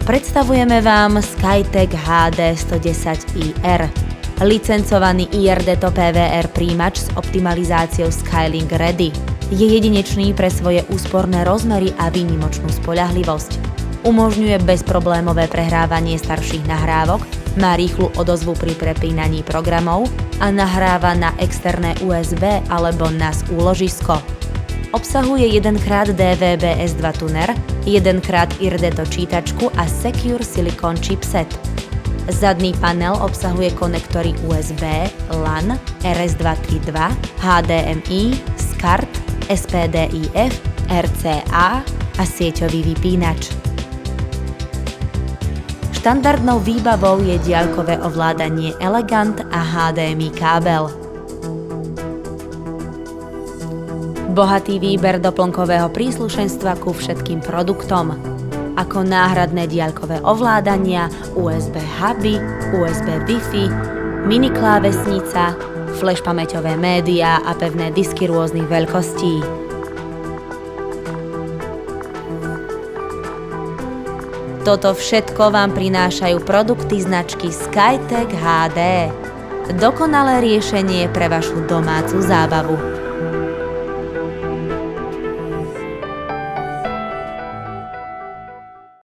predstavujeme vám Skytech HD 110IR. Licencovaný IRDTO PVR príjimač s optimalizáciou Skylink Ready. Je jedinečný pre svoje úsporné rozmery a výnimočnú spoľahlivosť. Umožňuje bezproblémové prehrávanie starších nahrávok, má rýchlu odozvu pri prepínaní programov a nahráva na externé USB alebo NAS úložisko. Obsahuje 1x DVB-S2 tuner, 1x IRDTO čítačku a Secure Silicon chipset. Zadný panel obsahuje konektory USB, LAN, RS232, HDMI, SCART, SPDIF, RCA a sieťový vypínač. Štandardnou výbavou je diaľkové ovládanie Elegant a HDMI kábel. Bohatý výber doplnkového príslušenstva ku všetkým produktom, ako náhradné diaľkové ovládania, USB huby, USB Wi-Fi, mini klávesnica, flash pamäťové médiá a pevné disky rôznych veľkostí. Toto všetko vám prinášajú produkty značky Skytech HD. Dokonalé riešenie pre vašu domácu zábavu.